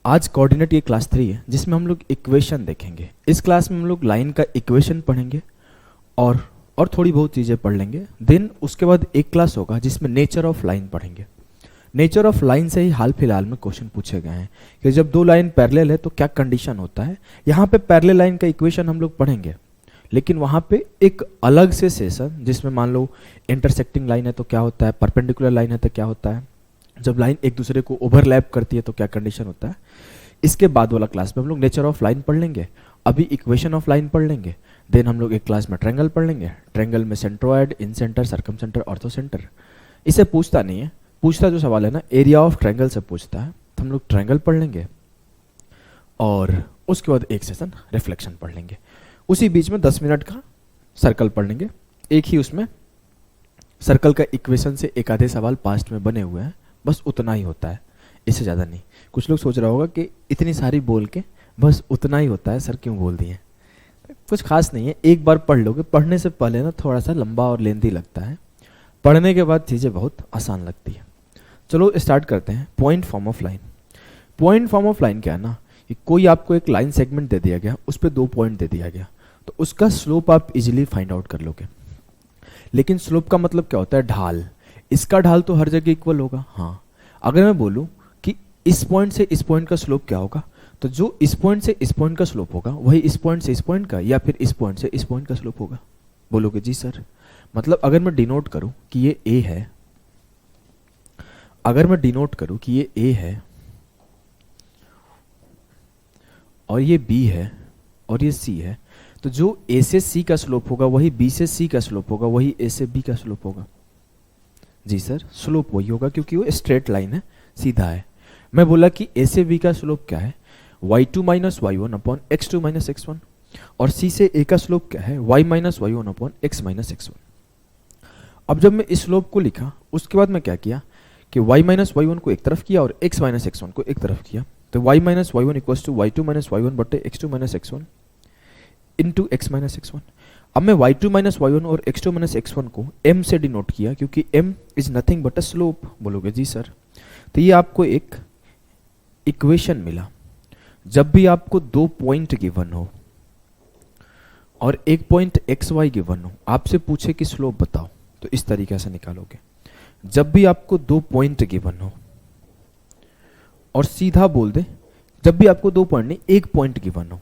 आज कोऑर्डिनेट ये क्लास 3 है जिसमें हम लोग इक्वेशन देखेंगे। इस क्लास में हम लोग लाइन का इक्वेशन पढ़ेंगे और थोड़ी बहुत चीज़ें पढ़ लेंगे। देन उसके बाद एक क्लास होगा जिसमें नेचर ऑफ लाइन पढ़ेंगे। नेचर ऑफ लाइन से ही हाल फिलहाल में क्वेश्चन पूछे गए हैं कि जब दो लाइन पैरेलल है तो क्या कंडीशन होता है। यहाँ पे पैरेलल लाइन का इक्वेशन हम लोग पढ़ेंगे, लेकिन वहाँ पे एक अलग से सेशन जिसमें मान लो इंटरसेक्टिंग लाइन है तो क्या होता है, परपेंडिकुलर लाइन है तो क्या होता है, जब लाइन एक दूसरे को ओवरलैप करती है तो क्या कंडीशन होता है। इसके बाद वाला क्लास में हम लोग नेचर ऑफ लाइन पढ़ लेंगे, अभी इक्वेशन ऑफ लाइन पढ़ लेंगे। देन हम लोग एक क्लास में ट्रायंगल पढ़ लेंगे। ट्रायंगल में centroid, incentre, circumcentre, orthocentre. इसे पूछता नहीं है, पूछता जो सवाल है ना एरिया ऑफ ट्रायंगल से पूछता है, तो हम लोग ट्रायंगल पढ़ लेंगे और उसके बाद एक सेशन रिफ्लेक्शन पढ़ लेंगे। उसी बीच में 10 मिनट का सर्कल पढ़ लेंगे। एक ही उसमें सर्कल का इक्वेशन से एक आधे सवाल पास्ट में बने हुए हैं, बस उतना ही होता है, इससे ज़्यादा नहीं। कुछ लोग सोच रहा होगा कि इतनी सारी बोल के बस उतना ही होता है सर, क्यों बोल दिए। कुछ खास नहीं है, एक बार पढ़ लोगे। पढ़ने से पहले ना थोड़ा सा लंबा और लेंदी लगता है, पढ़ने के बाद चीज़ें बहुत आसान लगती है। चलो स्टार्ट करते हैं। Point form of line. Point form of line क्या है ना, कि कोई आपको एक लाइन सेगमेंट दे दिया गया, उस पर 2 पॉइंट दे दिया गया, तो उसका स्लोप आप इजीली फाइंड आउट कर लोगे। लेकिन स्लोप का मतलब क्या होता है, ढाल। इसका ढाल तो हर जगह इक्वल होगा। हाँ, अगर मैं बोलूं कि इस पॉइंट से इस पॉइंट का स्लोप क्या होगा, तो जो इस पॉइंट से इस पॉइंट का स्लोप होगा वही इस पॉइंट से इस पॉइंट का, या फिर इस पॉइंट से इस पॉइंट का स्लोप होगा। बोलोगे जी सर, मतलब अगर मैं डिनोट करूं कि ये ए है, अगर मैं डिनोट करूं कि ये ए है और ये बी है और ये सी है, तो जो ए से सी का स्लोप होगा वही बी से सी का स्लोप होगा, वही ए से बी का स्लोप होगा। जी सर, स्लोप वही होगा क्योंकि वो स्ट्रेट लाइन है, सीधा है। मैं बोला कि ए से बी का स्लोप क्या है, y2 minus y1 upon x2 minus x1, और सी से ए का स्लोप क्या है, y minus y1 upon x minus x1। अब जब मैं इस स्लोप को लिखा, उसके बाद मैं क्या किया कि y माइनस y1 को एक तरफ किया और x माइनस x1 को एक तरफ किया, तो y minus y1 equals to y2 minus y1 बटे x2 minus x1 into x minus x1। अब मैं y2 माइनस y1 और x2 माइनस x1 को m से डिनोट किया, क्योंकि m is nothing but a slope. बोलोगे जी सर, तो ये आपको एक इक्वेशन मिला। जब भी आपको 2 पॉइंट गिवन हो और एक पॉइंट एक्स वाई गिवन हो, आपसे पूछे कि स्लोप बताओ, तो इस तरीके से निकालोगे। जब भी आपको 2 पॉइंट गिवन हो और सीधा बोल दे, जब भी आपको 2 पॉइंट नहीं, एक पॉइंट गिवन हो,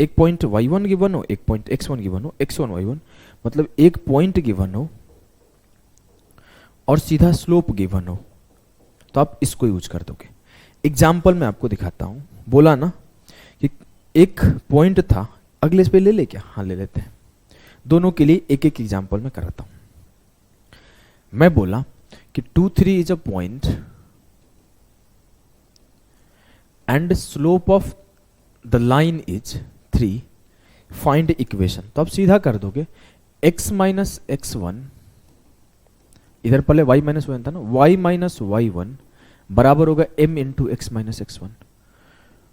एक पॉइंट y1 गिवन हो, एक पॉइंट x1 गिवन हो, x1 y1, मतलब एक पॉइंट गिवन हो और सीधा स्लोप गिवन हो, तो आप इसको यूज कर दोगे। एग्जाम्पल में आपको दिखाता हूं। बोला ना कि एक पॉइंट था, अगले इस पे ले ले क्या, हाँ ले लेते हैं। दोनों के लिए एक एक एग्जाम्पल में कराता हूं। मैं बोला कि 2 3 is a point and slope of the line is 3, find equation. तो आप सीधा कर दोगे x माइनस x1, इधर पहले y माइनस वन था ना, y माइनस y1 बराबर होगा m into X minus x1।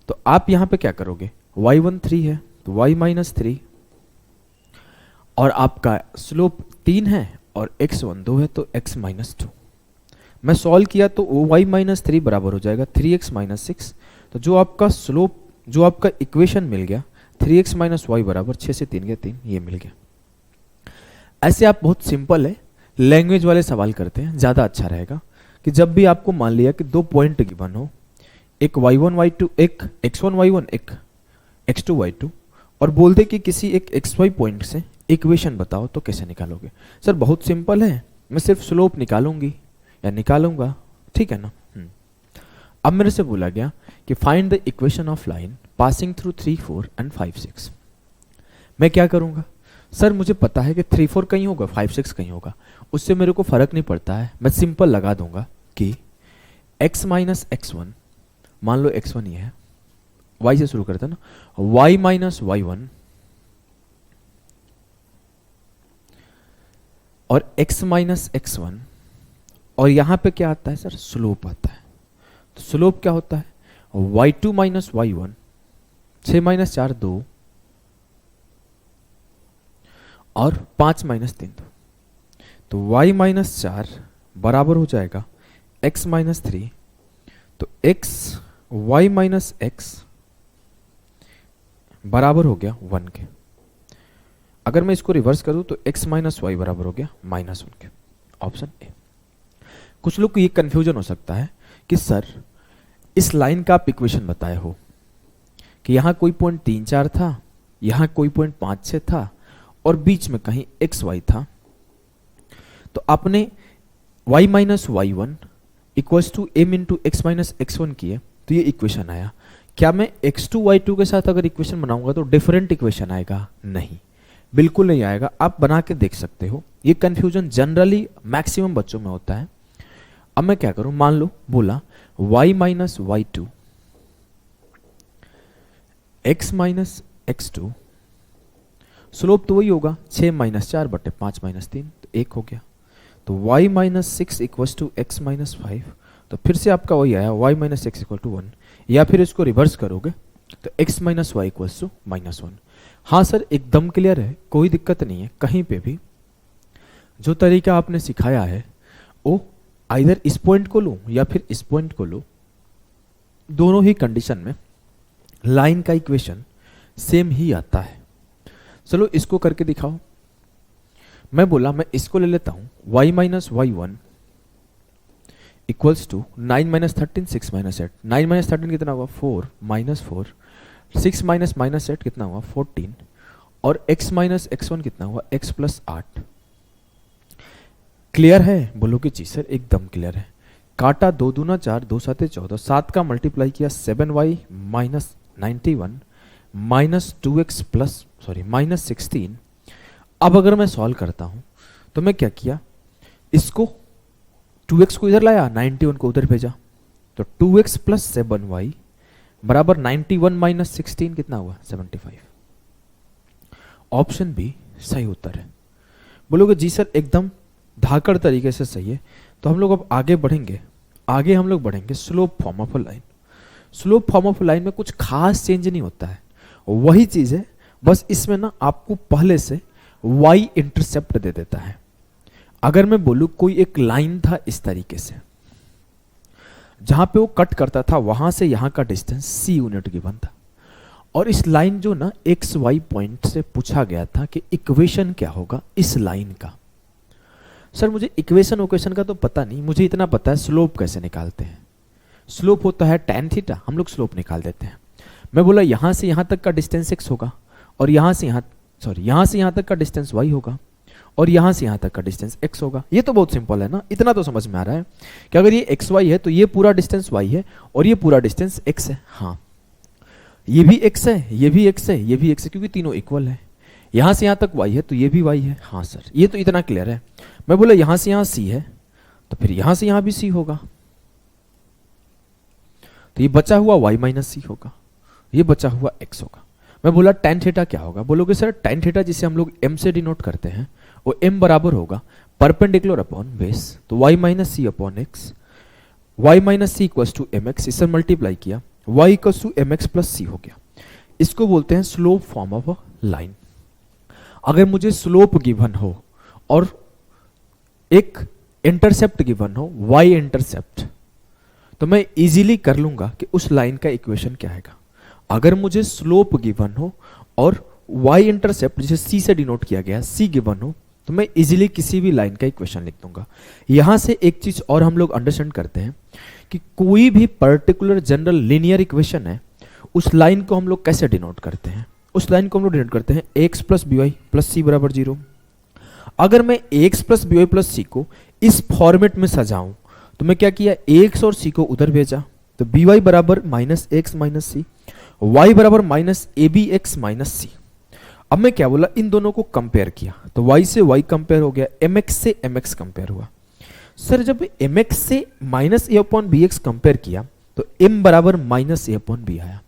तो आप यहां पे क्या करोगे, y1 3 है तो y माइनस 3, और आपका स्लोप 3 है और x1 2 है तो x माइनस 2। मैं सॉल्व किया तो y माइनस 3 बराबर हो जाएगा 3x माइनस 6। तो जो आपका स्लोप, जो आपका इक्वेशन मिल गया 3x माइनस वाई बराबर 6 से 3 गया 3, ये मिल गया। ऐसे आप बहुत सिंपल है, लैंग्वेज वाले सवाल करते हैं, ज़्यादा अच्छा रहेगा। कि जब भी आपको मान लिया कि 2 पॉइंट गिवन हो, एक y1 y2, एक x1 y1, एक x2 y2, और बोलते कि किसी एक xy पॉइंट से इक्वेशन बताओ, तो कैसे निकालोगे। सर बहुत सिंपल है, मैं सिर्फ स्लोप निकालूंगी या निकालूंगा, ठीक है ना। अब मेरे से बोला गया कि find the equation of line passing through 3 4 and 5 6। मैं क्या करूंगा, सर मुझे पता है कि 3 4 कहीं होगा, 5 6 कहीं होगा, उससे मेरे को फर्क नहीं पड़ता है। मैं सिंपल लगा दूंगा कि x माइनस x1, मान लो x1 ये है, y से शुरू करते हैं ना, y माइनस y1 और x माइनस x1, और यहां पे क्या आता है सर, स्लोप आता है। तो स्लोप क्या होता है, y2 माइनस y1, 6 माइनस 4 2, और 5 माइनस 3 2। तो y माइनस 4 बराबर हो जाएगा x माइनस 3। तो x y माइनस एक्स बराबर हो गया 1 के। अगर मैं इसको रिवर्स करूं तो x माइनस वाई बराबर हो गया -1 के। Option A. कुछ लोग को ये कंफ्यूजन हो सकता है कि सर इस लाइन का आप इक्वेशन बताए हो कि यहां कोई पॉइंट 3, 4 था, यहां कोई पॉइंट 5, 6 था और बीच में कहीं एक्स वाई था, तो आपने y minus Y one equals to M into X minus X one किए तो ये इक्वेशन आया। क्या मैं x2 y2 के साथ अगर इक्वेशन बनाऊंगा तो डिफरेंट इक्वेशन आएगा? नहीं, बिल्कुल नहीं आएगा। आप बना के देख सकते हो। ये कंफ्यूजन जनरली मैक्सिमम बच्चों में होता है। अब मैं क्या करूं, मान लो बोला y minus Y two X minus X two, slope तो वही होगा 6 माइनस 4 बटे 5 माइनस 3, तो 1 हो गया। तो y minus six equals to X minus 5, तो फिर से आपका वही आया y minus X equal to 1, या फिर इसको रिवर्स करोगे तो x minus Y equals to -1। हाँ सर, एकदम क्लियर है, कोई दिक्कत नहीं है। कहीं पे भी जो तरीका आपने सिखाया है वो आइदर इस पॉइंट को लो या फिर इस पॉइंट को लो, दोनों ही कंडीशन में लाइन का इक्वेशन सेम ही आता है। चलो इसको करके दिखाओ। मैं बोला मैं इसको ले लेता हूं y minus Y one equals to 9 minus 13 6 minus 8। 9 minus 13 कितना हुआ 4 माइनस 4, 6 माइनस माइनस 8 कितना हुआ 14, और x माइनस एक्स वन कितना हुआ x प्लस 8। क्लियर है? बोलो कि जी सर एकदम क्लियर है। काटा 2 दूना 4, 2 साते 14, 7 का मल्टीप्लाई किया 7y minus 91 minus 2x plus sorry minus 16। अब अगर मैं सॉल्व करता हूं तो मैं क्या किया, इसको 2x को इधर लाया, 91 को उधर भेजा, तो 2x प्लस 7y बराबर 91 माइनस 16 कितना हुआ 75। ऑप्शन बी सही उत्तर है। बोलोगे जी सर एकदम धाकड़ तरीके से सही है। तो हम लोग अब आगे बढ़ेंगे। आगे हम लोग बढ़ेंगे slope form of a line. Slope form of line में कुछ खास चेंज नहीं होता है, वही चीज है, बस इसमें ना आपको पहले से y इंटरसेप्ट दे देता है। अगर मैं बोलूं कोई एक लाइन था इस तरीके से, जहां पे वो कट करता था वहां से यहां का डिस्टेंस c यूनिट गिवन था, और इस लाइन जो ना एक्स वाई पॉइंट से पूछा गया था कि इक्वेशन क्या होगा इस लाइन का। सर मुझे इक्वेशन का तो पता नहीं, मुझे इतना पता है स्लोप कैसे निकालते हैं। स्लोप होता है tan थीटा, हम लोग स्लोप निकाल देते हैं। मैं बोला यहां से यहां तक का डिस्टेंस x होगा, और यहां से यहां तक का डिस्टेंस y होगा, और यहां से यहां तक का डिस्टेंस x होगा। ये तो बहुत सिंपल है ना, इतना तो समझ में आ रहा है कि अगर ये xy है तो ये पूरा डिस्टेंस y है और ये पूरा डिस्टेंस x है। हाँ, ये भी x है, ये भी x है, ये भी x है, क्योंकि तीनों इक्वल है। यहां से यहां तक y है तो ये भी y है। हाँ सर, ये तो इतना क्लियर है। मैं बोला यहां से यहां c है तो फिर यहां से यहां भी c होगा, तो ये बचा हुआ y माइनस c होगा, ये बचा हुआ x होगा। मैं बोला tan थीटा क्या होगा? बोलोगे सर tan थीटा जिसे हम लोग m से डिनोट करते हैं वो m बराबर होगा परपेंडिकुलर अपॉन बेस, तो y minus C upon X, y minus C equals to M X, इससे मल्टीप्लाई किया y equals to M X plus C हो गया। इसको बोलते हैं slope form of a line. अगर मुझे स्लोप गिवन हो और एक इंटरसेप्ट गिवन हो y इंटरसेप्ट, तो मैं इजीली कर लूंगा कि उस लाइन का इक्वेशन क्या आएगा। अगर मुझे स्लोप गिवन हो और y इंटरसेप्ट जिसे c से डिनोट किया गया c गिवन हो, तो मैं इजीली किसी भी लाइन का इक्वेशन लिख दूंगा। यहां से एक चीज और हम लोग अंडरस्टैंड करते हैं कि कोई भी पर्टिकुलर जनरल लीनियर इक्वेशन है, उस लाइन को हम लोग कैसे डिनोट करते हैं? उस लाइन को हम लोग डिनोट करते हैं ax plus B Y plus C बराबर 0। अगर मैं ax plus B Y plus C को इस फॉर्मेट में सजाऊं तो मैं क्या किया, ax और c को उधर भेजा, तो बी वाई बराबर minus X minus C, y बराबर minus A B X minus C. अब मैं क्या बोला, इन दोनों को कंपेयर किया, तो y से y कंपेयर हो गया, mx से mx कंपेयर हुआ। सर जब mx से माइनस ए अपॉन बी एक्स कंपेयर किया तो m बराबर माइनस ए अपॉन बी आया।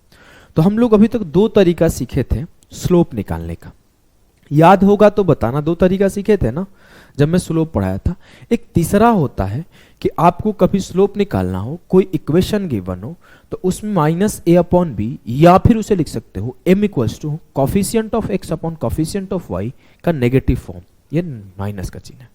तो हम लोग अभी तक दो तरीका सीखे थे स्लोप निकालने का, याद होगा तो बताना। दो तरीका सीखे थे ना जब मैं स्लोप पढ़ाया था। एक तीसरा होता है कि आपको कभी स्लोप निकालना हो, कोई इक्वेशन गिवन हो, तो उसमें माइनस ए अपॉन बी, या फिर उसे लिख सकते हो m equals to coefficient of x upon coefficient of y का नेगेटिव फॉर्म, ये माइनस का चिन्ह है।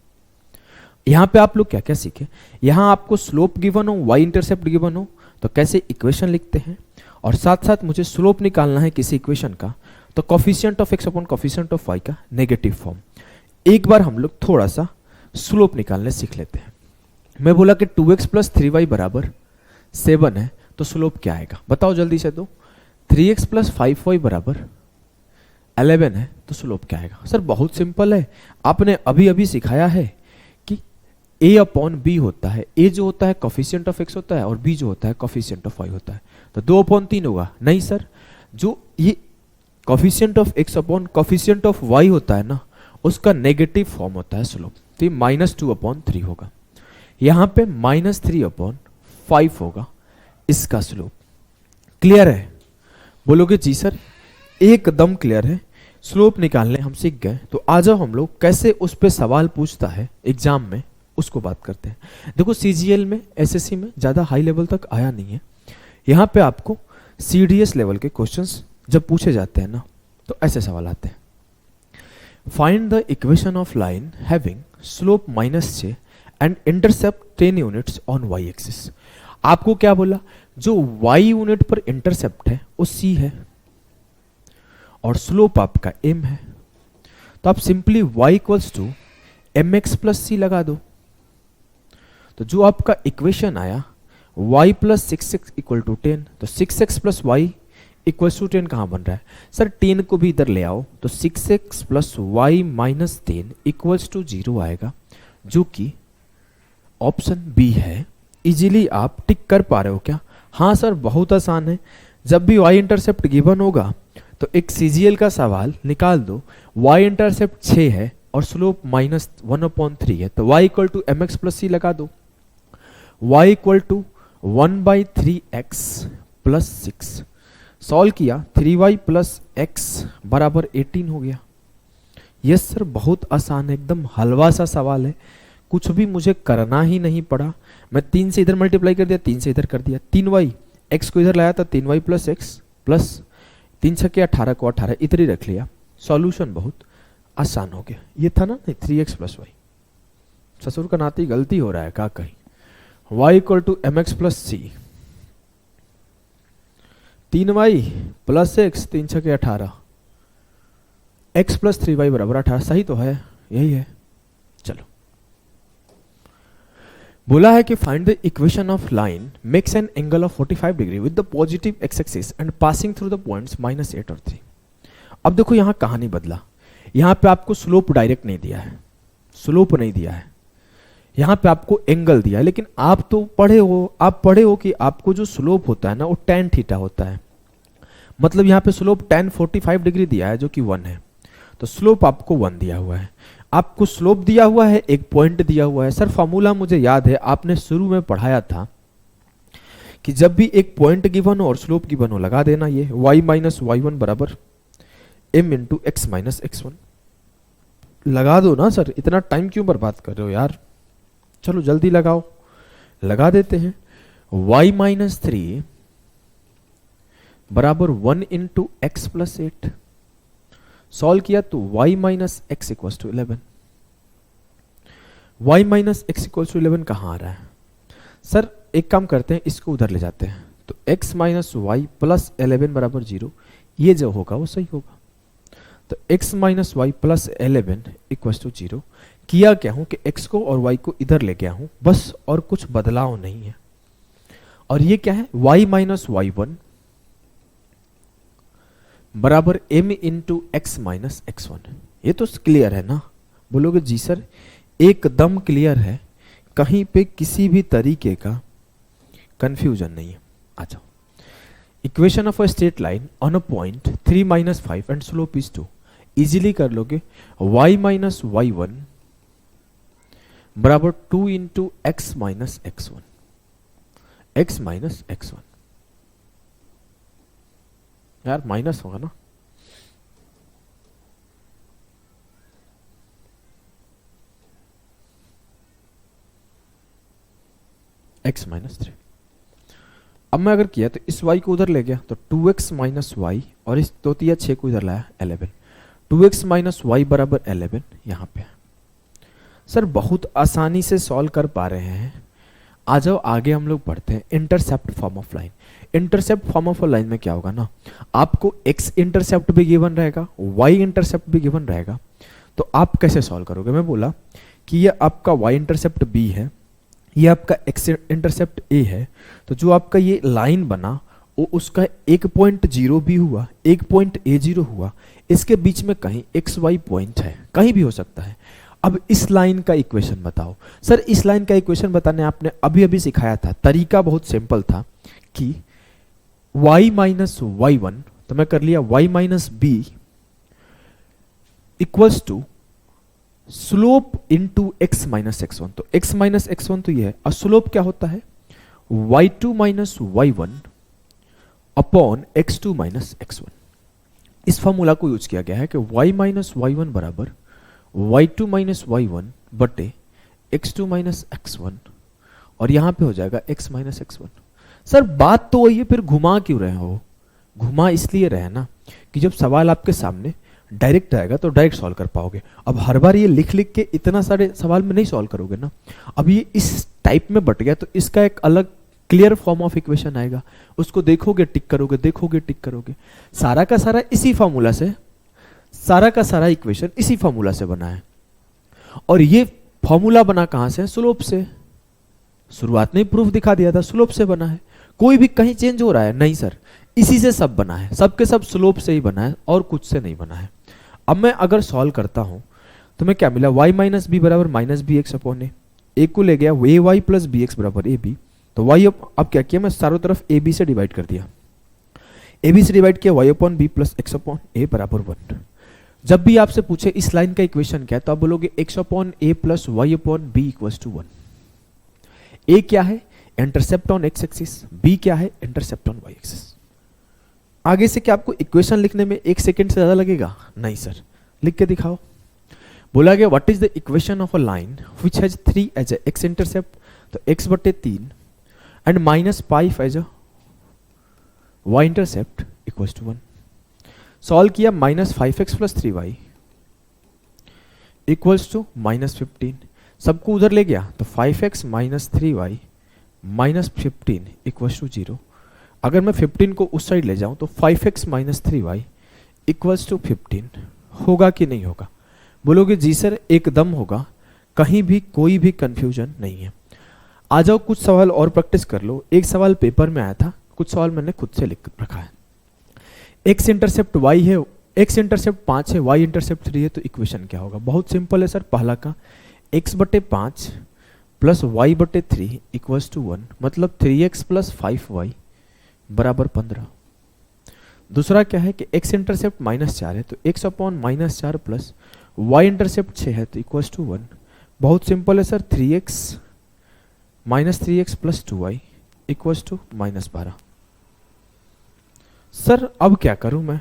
यहां पे आप लोग क्या क्या सीखे, यहां आपको स्लोप गिवन हो, y इंटरसेप्ट गिवन हो, तो कैसे इक्वेशन लिखते हैं, और साथ साथ मुझे स्लोप निकालना है किसी इक्वेशन का, तो coefficient of X upon coefficient of Y का नेगेटिव फॉर्म। एक बार हम लोग थोड़ा सा स्लोप निकालने सीख लेते हैं। मैं बोला कि 2x प्लस 3y बराबर 7 है, तो स्लोप क्या आएगा बताओ जल्दी से। तो 3x प्लस 5y बराबर 11 है, तो स्लोप क्या आएगा। सर बहुत सिंपल है, आपने अभी अभी सिखाया है कि a अपॉन b होता है। a जो होता है कोफिशिएंट ऑफ x होता है, और b जो होता है कोफिशिएंट ऑफ y होता है। तो 2 अपॉन 3 होगा। नहीं सर, जो ये coefficient of x upon coefficient of y होता है ना, उसका नेगेटिव फॉर्म होता है स्लोप। तो ये -2 अपॉन 3 होगा। यहां पे -3 अपॉन 5 होगा इसका स्लोप। क्लियर है? बोलोगे जी सर एकदम क्लियर है, स्लोप निकालने हम सीख गए। तो आ जाओ हम लोग कैसे उस पे सवाल पूछता है एग्जाम में, उसको बात करते हैं। देखो सीजीएल में, एसएससी में ज्यादा हाई लेवल तक आया नहीं है। यहां पे आपको सीडीएस लेवल के क्वेश्चंस जब पूछे जाते हैं ना, तो ऐसे सवाल आते हैं। Find the equation of line having slope -6 and intercept 10 units on Y axis. आपको क्या बोला, जो y यूनिट पर इंटरसेप्ट है वो c है, और स्लोप आपका m है। तो आप simply y equals to M X plus C लगा दो। तो जो आपका इक्वेशन आया y plus 6x equal to 10, तो 6x plus Y equals to 10 कहाँ बन रहा है सर, 10 को भी इधर ले आओ, तो 6x plus Y minus 10 equals to 0 आएगा, जो कि ऑप्शन बी है। इजीली आप टिक कर पा रहे हो क्या? हाँ सर बहुत आसान है। जब भी y इंटरसेप्ट गिवन होगा तो एक सीजीएल का सवाल निकाल दो, y इंटरसेप्ट 6 है और स्लोप -1/3 है, तो y equal to M X plus C लगा दो। y equal to 1/3x plus 6 solve किया, 3y प्लस x बराबर 18 हो गया। यस सर बहुत आसान है, एकदम हलवा सा सवाल है, कुछ भी मुझे करना ही नहीं पड़ा। मैं 3 से इधर मल्टीप्लाई कर दिया, 3 से इधर कर दिया, 3y, x को इधर लाया था 3y प्लस x प्लस 3 छक्के 18 को 18 इधर ही रख लिया। सॉल्यूशन बहुत आसान हो गया। ये था ना नहीं 3x प्लस वाई, ससुर का नाती गलती हो रहा है का कहीं। y equal to M X plus C, 3y plus x 3 छक्के 18, x प्लस 3y बराबर 18। सही तो है, यही है। चलो बोला है कि find the equation of line makes an angle of 45 degree with the positive x axis and passing through the points -8 और 3। अब देखो यहाँ कहानी बदला, यहाँ पे आपको स्लोप डायरेक्ट नहीं दिया है, स्लोप नहीं दिया है, यहाँ पे आपको एंगल दिया है। लेकिन आप तो पढ़े हो, आप पढ़े हो कि आपको जो स्लोप होता है ना वो tan थीटा होता है। मतलब यहाँ पे स्लोप tan 45 डिग्री दिया है जो कि 1 है, तो स्लोप आपको 1 दिया हुआ है। आपको स्लोप दिया हुआ है, एक पॉइंट दिया हुआ है। सर फॉर्मूला मुझे याद है, आपने शुरू में पढ़ाया था कि जब भी एक पॉइंट गिवन हो और स्लोप गिवन हो लगा देना ये y माइनस y1 बराबर m into X minus x1। लगा दो ना सर, इतना टाइम क्यों बर्बाद कर रहे हो यार, चलो जल्दी लगाओ। लगा देते हैं, y माइनस 3 बराबर 1 इंटू एक्स प्लस 8। सॉल्व किया तो y minus X equal to 11। y minus X equal to 11 कहाँ आ रहा है सर? एक काम करते हैं, इसको उधर ले जाते हैं, तो x माइनस वाई प्लस 11 बराबर 0, ये जो होगा वो सही होगा। तो x minus Y plus 11 equal to 0। किया क्या हूं कि x को और y को इधर ले गया हूं बस, और कुछ बदलाव नहीं है। और ये क्या है, y माइनस y1 बराबर m into X minus x1। ये तो क्लियर है ना? बोलोगे जी सर एकदम क्लियर है, कहीं पे किसी भी तरीके का कंफ्यूजन नहीं है। आ जाओ, equation of a straight line on a point 3 minus 5 and slope is 2। Easily कर लोगे, y माइनस y1 बराबर 2 into X minus x1, x minus x1। यार माइनस होगा ना, x माइनस 3। अब मैं अगर किया तो इस y को उधर ले गया तो 2x माइनस वाई, और इस 2 तिया 6 को इधर लाया 11। 2x माइनस वाई बराबर 11 यहाँ पे। सर बहुत आसानी से सॉल्व कर पा रहे हैं, आ जाओ आगे हम लोग पढ़ते हैं intercept form of line. Intercept form of line में क्या होगा ना, आपको एक्स इंटरसेप्ट भी गिवन रहेगा, वाई इंटरसेप्ट भी गिवन रहेगा। तो आप कैसे सॉल्व करोगे, मैं बोला कि ये आपका वाई इंटरसेप्ट बी है, ये आपका एक्स इंटरसेप्ट ए है, तो जो आपका ये लाइन बना वो उसका एक पॉइंट जीरो भी हुआ, एक पॉइंट ए जीरो हुआ, इसके बीच में कहीं एक्स वाई पॉइंट है, कहीं भी हो सकता है। अब इस लाइन का इक्वेशन बताओ। सर इस लाइन का इक्वेशन बताने आपने अभी अभी सिखाया था, तरीका बहुत सिंपल था कि y माइनस वाई वन, तो मैं कर लिया y minus B equals to slope into X minus X one. तो x माइनस एक्स वन तो ये है, और स्लोप क्या होता है y2 minus Y one upon x2 minus X one. इस फॉर्मूला को यूज किया गया है कि y माइनस वाई वन बराबर y2 माइनस वाई वन बटे x2 माइनस एक्स वन, और यहां पे हो जाएगा x minus X one. Sir बात तो वही है, फिर घुमा क्यों रहे हो? घुमा इसलिए रहे ना कि जब सवाल आपके सामने डायरेक्ट आएगा तो डायरेक्ट सॉल्व कर पाओगे। अब हर बार ये लिख लिख के इतना सारे सवाल में नहीं सॉल्व करोगे ना। अब ये इस टाइप में बट गया तो इसका एक अलग क्लियर फॉर्म ऑफ इक्वेशन आएगा, उसको देखोगे टिक करोगे, देखोगे टिक करोगे। सारा का सारा इसी फॉर्मूला से, सारा का सारा इक्वेशन इसी फॉर्मूला से बना है। और ये फॉर्मूला बना कहां से? स्लोप से। शुरुआत में प्रूफ दिखा दिया था स्लोप से बना है। कोई भी कहीं चेंज हो रहा है? नहीं सर, इसी से सब बना है, सबके सब स्लोप से ही बना है और कुछ से नहीं बना है। अब मैं अगर सॉल्व करता हूं तो मैं क्या मिला, y माइनस बी बराबर माइनस बी एक्स अपॉन ए को ले गया ए वाई प्लस बी एक्स बराबर ए बी। तो y अब क्या किया, मैं चारों तरफ ए बी से डिवाइड कर दिया, ए बी से डिवाइड किया y upon B plus X upon A बराबर वन। जब भी आपसे पूछे इस लाइन का इक्वेशन क्या है तो आप बोलोगे X upon A plus Y upon B equals to one. A क्या है? Intercept on X axis, B क्या है? Intercept on Y axis. आगे से क्या आपको इक्वेशन लिखने में एक सेकेंड से ज्यादा लगेगा? नहीं सर, लिख के दिखाओ। बोला गया what is the equation of a line which has 3 as X intercept, तो x बटे 3 and minus 5 as y intercept equals to 1। Solve किया, minus 5x plus 3y equals to minus 15। सबको उधर ले गया तो 5x minus 3y minus 15 equals to 0। अगर मैं 15 को उस साइड ले जाऊं तो 5x minus 3y equals to 15। होगा कि नहीं होगा? बोलोगे जी सर एकदम होगा, कहीं भी कोई भी कंफ्यूजन नहीं है। आ जाओ कुछ सवाल और प्रैक्टिस कर लो। एक सवाल पेपर में आया था, कुछ सवाल मैंने खुद से लिख रखा है। एक्स इंटरसेप्ट y है, एक्स इंटरसेप्ट 5 है, y इंटरसेप्ट 3 है, तो इक्वेशन क्या होगा? बहुत सिंपल है सर, पहला का x बटे 5 प्लस y बटे 3 इक्वल्स टू 1, मतलब 3x प्लस 5y बराबर 15। दूसरा क्या है कि x इंटरसेप्ट माइनस 4 है, तो x upon minus 4 plus y intercept 6 है, तो इक्वल्स टू 1। बहुत सिंपल है sir, 3x minus 3x plus 2y equals to minus 12। Sir अब क्या करूं मैं?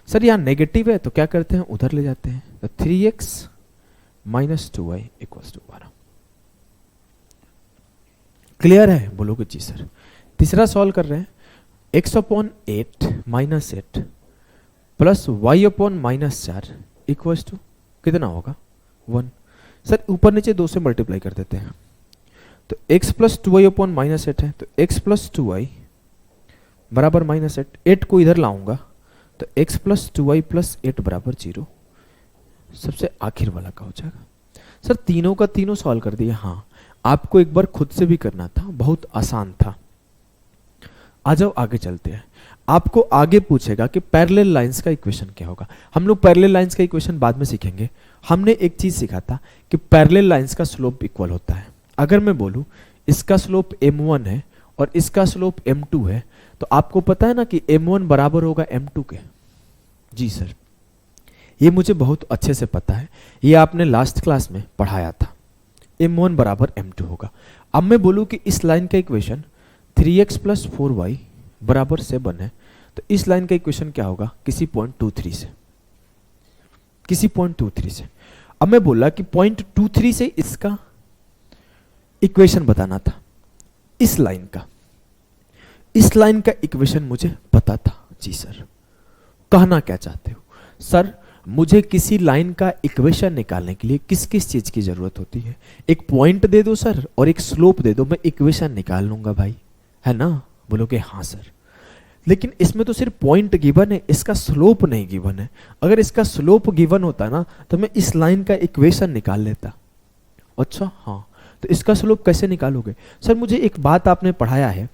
सर यहाँ नेगेटिव है तो क्या करते हैं, उधर ले जाते हैं, तो 3x minus 2y equals to 12। Clear है? बोलोगे जी सर। तीसरा सॉल्व कर रहे हैं, x upon 8 minus 8 plus y upon minus 4 equals to कितना होगा? 1। सर ऊपर नीचे 2 से मल्टीप्लाई कर देते हैं, तो x plus 2y upon minus 8 है, तो x प्लस 2y बराबर माइनस 8। 8 को इधर लाऊंगा तो x प्लस 2y प्लस 8 बराबर 0। सबसे आखिर वाला का हो जाएगा। सर तीनों का तीनों सॉल्व कर दिए। हाँ, आपको एक बार खुद से भी करना था, बहुत आसान था। आ जाओ आगे चलते हैं। आपको आगे पूछेगा कि पैरेलल लाइंस का इक्वेशन क्या होगा। हम लोग पैरेलल लाइंस का इक्वेशन बाद में सीखेंगे। हमने एक चीज सीखा था कि पैरेलल लाइंस का स्लोप इक्वल होता है। अगर मैं बोलूं इसका स्लोप m1 है और इसका स्लोप m2 है, तो आपको पता है ना कि m1 बराबर होगा m2 के। जी सर, ये मुझे बहुत अच्छे से पता है, ये आपने लास्ट क्लास में पढ़ाया था। m1 बराबर m2 होगा। अब मैं बोलूं कि इस लाइन का इक्वेशन 3x प्लस 4y बराबर 7 है, तो इस लाइन का इक्वेशन क्या होगा? किसी पॉइंट 23 से, किसी पॉइंट 23 से। अब मैं बोला कि पॉइंट 23 से इसका इक्वेशन बताना था, इस लाइन का। इस लाइन का इक्वेशन मुझे पता था। जी सर, कहना क्या चाहते हो? सर मुझे किसी लाइन का इक्वेशन निकालने के लिए किस किस चीज की जरूरत होती है? एक पॉइंट दे दो सर और एक स्लोप दे दो, मैं इक्वेशन निकाल लूंगा भाई, है ना? बोलोगे हाँ सर, लेकिन इसमें तो सिर्फ पॉइंट गिवन है, इसका स्लोप नहीं गिवन है। अगर इसका स्लोप गिवन होता ना तो मैं इस लाइन का इक्वेशन निकाल लेता। अच्छा हाँ, तो इसका स्लोप कैसे निकालोगे? सर मुझे एक बात आपने पढ़ाया है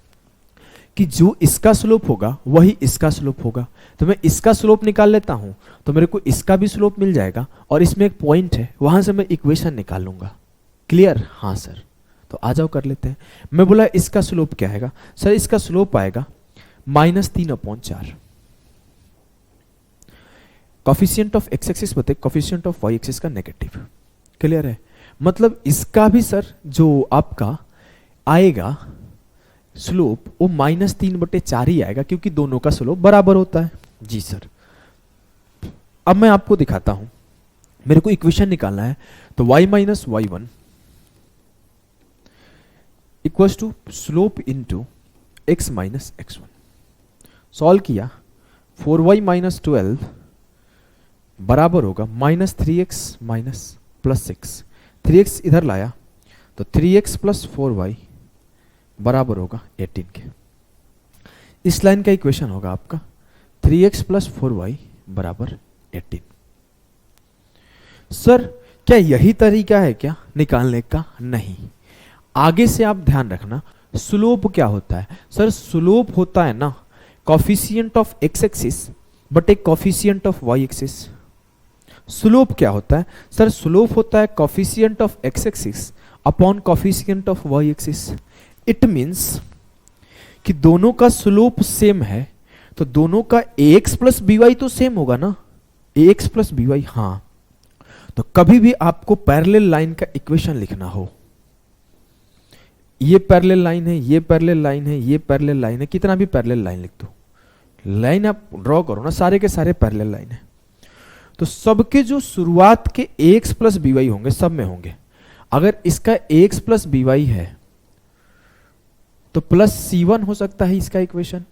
कि जो इसका स्लोप होगा वही इसका स्लोप होगा, तो मैं इसका स्लोप निकाल लेता हूं तो मेरे को इसका भी स्लोप मिल जाएगा और इसमें एक पॉइंट है, वहां से मैं इक्वेशन निकाल लूंगा। क्लियर? हाँ सर, तो आ जाओ कर लेते हैं। मैं बोला इसका स्लोप क्या आएगा? सर इसका स्लोप आएगा -3/4। कॉफिशिएंट ऑफ एक्स एक्सिस बते कॉफिशिएंट ऑफ वाई एक्सिस का नेगेटिव। क्लियर है? मतलब इसका भी सर जो आपका आएगा स्लोप वो -3/4 ही आएगा, क्योंकि दोनों का स्लोप बराबर होता है। जी सर, अब मैं आपको दिखाता हूं, मेरे को इक्वेशन निकालना है, तो y - y1 equals to slope into x - x1। Solve किया, 4y - 12 बराबर होगा -3x +6। 3x इधर लाया तो 3x + 4y बराबर होगा 18 के। इस लाइन का इक्वेशन होगा आपका 3x + 4y बराबर 18। सर क्या यही तरीका है क्या निकालने का? नहीं, आगे से आप ध्यान रखना। स्लोप क्या होता है? सर स्लोप होता है ना कॉफिशिएंट ऑफ एक्स एक्सिस बटे coefficient of Y axis. Slope क्या होता है? सर स्लोप होता है coefficient of X axis upon coefficient of Y axis. It means कि दोनों का स्लोप सेम है तो दोनों का ax + by तो सेम होगा ना, ax + by। हाँ, तो कभी भी आपको पैरेलल लाइन का इक्वेशन लिखना हो, ये पैरेलल लाइन है, ये पैरेलल लाइन है, ये पैरेलल लाइन है, कितना भी पैरेलल लाइन लिख दो, लाइन आप ड्रॉ करो ना, सारे के सारे पैरेलल लाइन है, तो सबके जो शुरुआत के ax + by होंगे सब में होंगे। अगर इसका ax + by है तो +c1 हो सकता है इसका इक्वेशन।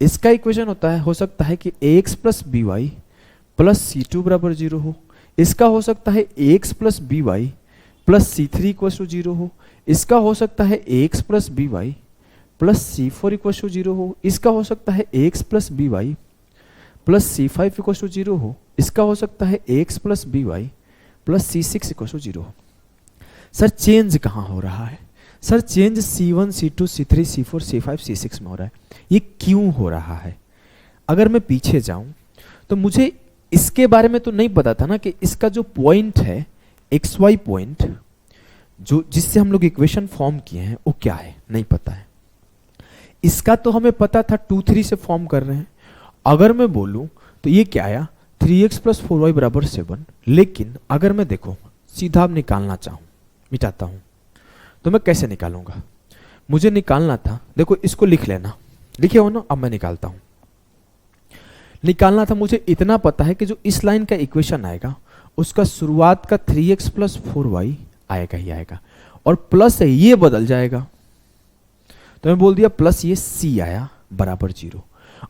इसका इक्वेशन होता है, हो सकता है कि ax + by + c2 = 0 हो। इसका हो सकता है ax + by + c3 = 0 हो। इसका हो सकता है ax + by + c4 = 0 हो। इसका हो सकता है ax + by + c5 = 0 हो। इसका हो सकता है ax + by + c6 = 0 हो। सर चेंज कहाँ हो रहा है? Sir change c1 c2 c3 c4 c5 c6 में हो रहा है। ये क्यों हो रहा है? अगर मैं पीछे जाऊं तो मुझे इसके बारे में तो नहीं पता था ना कि इसका जो पॉइंट है xy पॉइंट, जो जिससे हम लोग इक्वेशन फॉर्म किए हैं वो क्या है, नहीं पता है। इसका तो हमें पता था 2 3 से फॉर्म कर रहे हैं। अगर मैं बोलूं तो ये क्या आया 3x + 4y = 7। लेकिन अगर मैं देखो सीधा अब निकालना चाहूं, मिटाता हूं, तो मैं कैसे निकालूंगा? मुझे निकालना था, देखो इसको लिख लेना, लिखे हो ना, अब मैं निकालता हूं। निकालना था, मुझे इतना पता है कि जो इस लाइन का इक्वेशन आएगा उसका शुरुआत का 3x + 4y आएगा ही आएगा, और प्लस है ये बदल जाएगा, तो मैं बोल दिया प्लस ये c आया बराबर 0।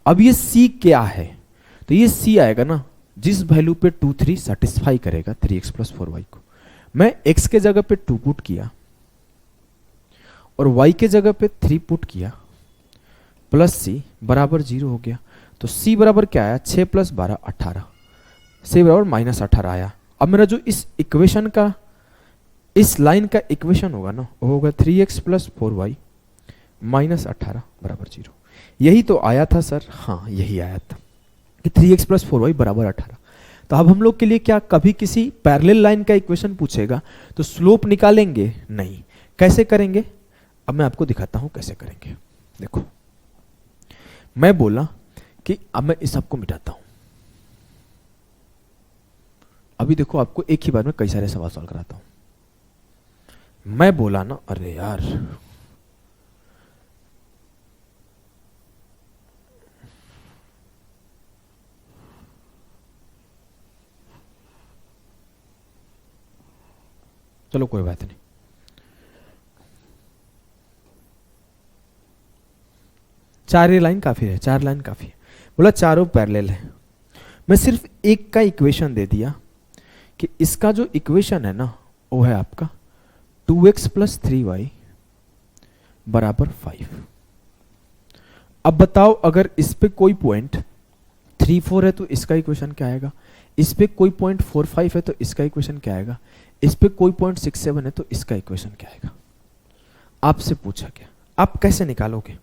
अब ये c क्या है? तो ये c आएगा ना जिस वैल्यू पे 2 3 सेटिस्फाई करेगा 3x + 4y को। मैं x के जगह पे 2 पुट किया और y के जगह पे 3 पुट किया, प्लस c बराबर 0 हो गया। तो c बराबर क्या आया 6 + 12 18, c बराबर -18 आया। अब मेरा जो इस इक्वेशन का, इस लाइन का इक्वेशन होगा ना, वो होगा 3x + 4y -18 बराबर 0। यही तो आया था सर। हाँ यही आया था कि 3x + 4y बराबर 18। तो अब हम लोग के लिए क्या कभी किसी पैरेलल लाइन का इक्वेशन पूछेगा तो स्लोप निकालेंगे? नहीं। कैसे करेंगे? अब मैं आपको दिखाता हूं कैसे करेंगे। देखो मैं बोला कि अब मैं इस सबको मिटाता हूं। अभी देखो आपको एक ही बार में कई सारे सवाल सॉल्व कराता हूं। मैं बोला ना, अरे यार चलो कोई बात नहीं, चार लाइन काफी है, 4 लाइन काफी है। बोला चारों पैरेलल है। मैं सिर्फ एक का इक्वेशन दे दिया कि इसका जो इक्वेशन है ना वो है आपका 2x प्लस 3y बराबर 5। अब बताओ अगर इस पे कोई पॉइंट 3, 4 है तो इसका इक्वेशन क्या आएगा, इस पे कोई पॉइंट 4, 5 है तो इसका इक्वेशन क्या आएगा, इस पे कोई पॉइंट 6, 7 है तो इसका इक्वेशन क्या आएगा। आपसे पूछा गया, आप कैसे निकालोगे?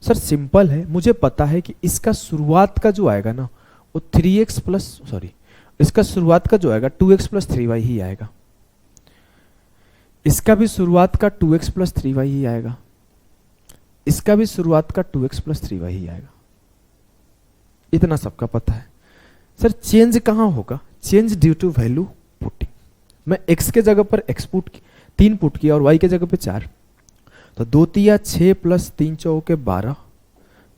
सर सिंपल है, मुझे पता है कि इसका शुरुआत का जो आएगा ना वो 3x प्लस इसका शुरुआत का जो आएगा 2x प्लस 3y ही आएगा, इसका भी शुरुआत का 2x प्लस 3y ही आएगा, इसका भी शुरुआत का 2x प्लस 3y ही आएगा। इतना सबका पता है। सर चेंज कहां होगा? Change due to value putting. मैं x के जगह पर x पुट 3 पुट किया और y के जगह पे 4, तो 2 तिया 6 प्लस 3 चौके 12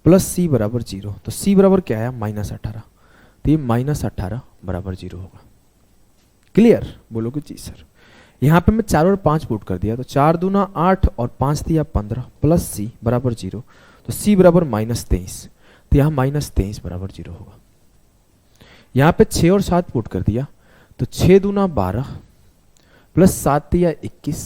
प्लस c बराबर 0। तो c बराबर क्या आया? -18। तो ये -18 बराबर 0 होगा। क्लियर? बोलोगे जी सर। यहाँ पे मैं 4 और 5 पुट कर दिया, तो 4 दूना 8 और 5 दिया 15 प्लस c बराबर 0। तो c बराबर -23, तो यहाँ -23 बराबर 0 होगा। यहाँ पे 6 और 7 पुट कर दिया, तो 6 दूना 12 प्लस 7 दिया 21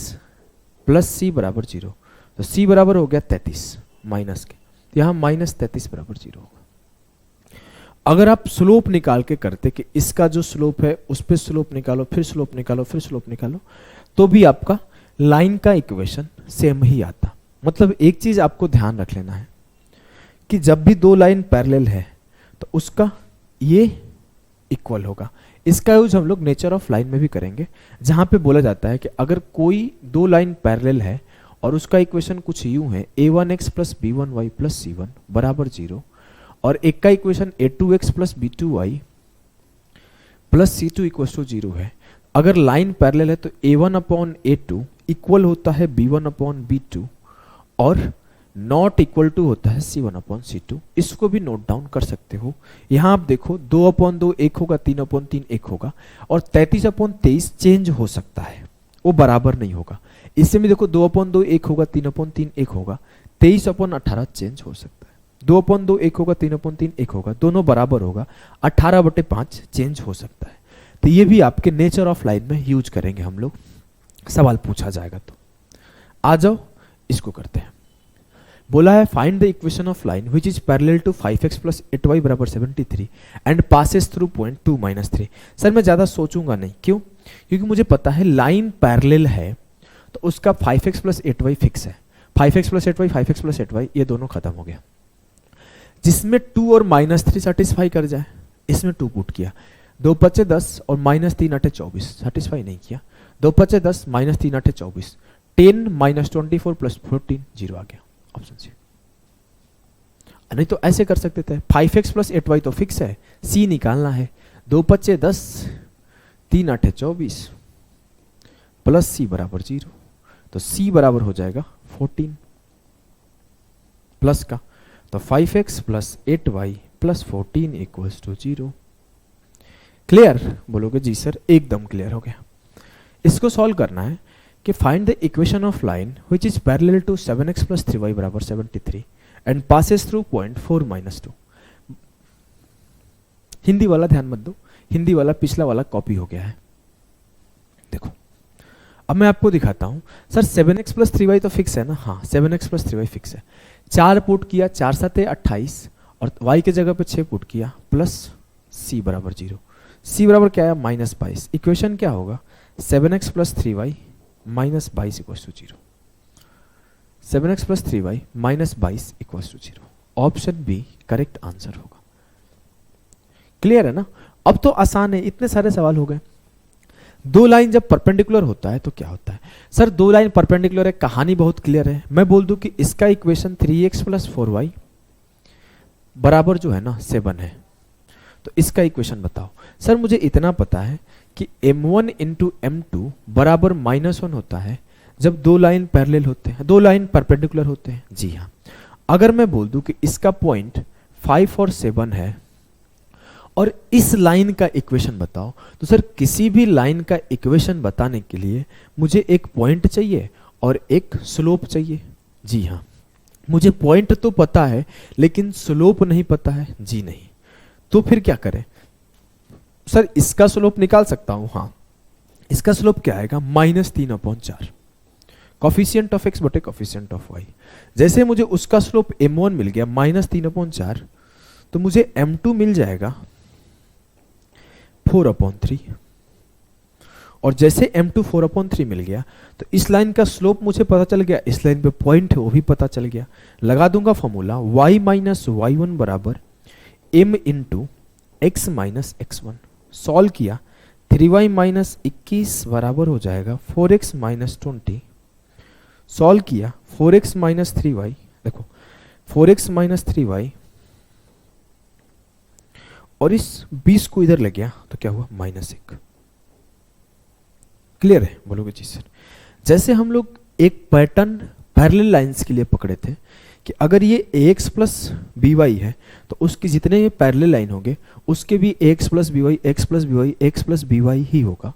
प्लस c बराबर 0। तो c बराबर हो गया 33 माइनस के, तो यहाँ -33 बराबर 0 होगा। अगर आप स्लोप निकाल के करते कि इसका जो स्लोप है उस पर स्लोप निकालो, फिर स्लोप निकालो, फिर स्लोप निकालो, तो भी आपका लाइन का इक्वेशन सेम ही आता। मतलब एक चीज आपको ध्यान रख लेना है कि जब भी दो लाइन पैरेलल है तो उसका ये इक्वल होगा। इसका यूज हम लोग नेचर ऑफ लाइन में भी करेंगे, जहां पे बोला जाता है कि अगर कोई दो लाइन पैरेलल है और उसका इक्वेशन कुछ यूं है a1x plus b1y plus c1 बराबर 0, और एक का equation a2x plus b2y plus c2 equal to 0 है। अगर लाइन पैरेलल है तो a1 अपॉन a2 इक्वल होता है b1 अपॉन b2 और नॉट इक्वल टू होता है c1 अपॉन c2। इसको भी नोट डाउन कर सकते हो। यहां आप देखो 2 अपॉन 2 1 होगा, 3 अपॉन 3 1 होगा, और 33 अपॉन 23 चेंज हो सकता है, वो बराबर नहीं होगा। इससे में देखो 2 अपॉन 2 1 होगा, 3 अपॉन 3 1 होगा, 23 अपॉन 18 चेंज हो सकता है। 2 अपॉन 2 1 होगा, 3 अपॉन 3 1 होगा, दोनों बराबर होगा, 18/5 चेंज हो सकता है। तो ये भी आपके नेचर ऑफ लाइन में यूज करेंगे हम लोग, सवाल पूछा जाएगा तो। आ जाओ इसको करते हैं। बोला है find the equation of line which is parallel to 5x plus 8y बराबर 73 and passes through point 2 - 3। Sir मैं ज्यादा सोचूंगा नहीं, क्यों? क्योंकि मुझे पता है लाइन पैरेलल है तो उसका 5x प्लस 8y फिक्स है। 5x plus 8y 5x plus 8y ये दोनों खत्म हो गया। जिसमें 2 और -3 सेटिस्फाई कर जाए, इसमें 2 पुट किया, 2 × 5 = 10 और -3 × 8 = 24 सेटिस्फाई नहीं किया। 2 × 5 = 10 -3 × 8 = 24, 10 -24 + 14 0 आ गया ऑप्शन सी। नहीं तो ऐसे कर सकते थे, 5x प्लस 8y तो फिक्स है, c निकालना है। 2 × 5 = 10, 3 × 8 = 24 प्लस c बराबर 0, तो c बराबर हो जाएगा 14 प्लस का, तो 5x plus 8y plus 14 equals to 0। Clear? बोलोगे जी सर एकदम क्लियर हो गया। इसको सॉल्व करना है कि find the equation of line which is parallel to 7x plus 3y बराबर 73 and passes through point 4 - 2। Hindi वाला ध्यान मत दो, हिंदी वाला पिछला वाला कॉपी हो गया है। देखो अब मैं आपको दिखाता हूं। सर 7x प्लस 3y तो फिक्स है ना? हाँ 7x प्लस 3y फिक्स है। 4 पुट किया, 4 × 7 = 28 और y के जगह पे 6 पुट किया प्लस c बराबर 0। c बराबर क्या है? -22। इक्वेशन क्या होगा? 7x plus 3y -22 = 0। 7x plus 3y -22 = 0। Option B correct answer होगा। क्लियर है ना? अब तो आसान है, इतने सारे सवाल हो गए। दो लाइन जब परपेंडिकुलर होता है तो क्या होता है? सर दो लाइन परपेंडिकुलर है, कहानी बहुत क्लियर है। मैं बोल दूं कि इसका इक्वेशन 3x प्लस 4y बराबर जो है ना 7 है, तो इसका इक्वेशन बताओ। सर मुझे इतना पता है कि m1 इंटू m2 बराबर -1 होता है जब दो लाइन पैरेलल होते हैं, दो लाइन परपेंडिकुलर होते हैं। जी हाँ, अगर मैं बोल दूं कि इसका पॉइंट 5 और 7 है और इस लाइन का इक्वेशन बताओ, तो सर किसी भी लाइन का इक्वेशन बताने के लिए मुझे एक पॉइंट चाहिए और एक स्लोप चाहिए। जी हाँ, मुझे पॉइंट तो पता है लेकिन स्लोप नहीं पता है, जी नहीं। तो फिर क्या करें सर, इसका स्लोप निकाल सकता हूं, हाँ। इसका स्लोप क्या आएगा, -3/4 कॉफिशिएंट ऑफ x बटे कॉफिशिएंट ऑफ y। जैसे मुझे उसका स्लोप m1 मिल गया -3/4, तो मुझे m2 मिल जाएगा 4/3। और जैसे m2 4/3 मिल गया तो इस लाइन का स्लोप मुझे पता चल गया, इस लाइन पे पॉइंट है वो भी पता चल गया। लगा दूंगा फॉर्मूला y - y1 बराबर m into x - x1। Solve किया, 3y - 21 बराबर हो जाएगा 4x - 20। सॉल्व किया, 4x - 3y, देखो 4x - 3y, और इस 20 को इधर ले गया तो क्या हुआ, -1। क्लियर है, बोलोगे जी सर। जैसे हम लोग एक पैटर्न पैरेलल लाइंस के लिए पकड़े थे कि अगर ये ax प्लस by है तो उसके जितने ये पैरेलल लाइन होंगे उसके भी ax plus by, x plus by, x plus by ही होगा।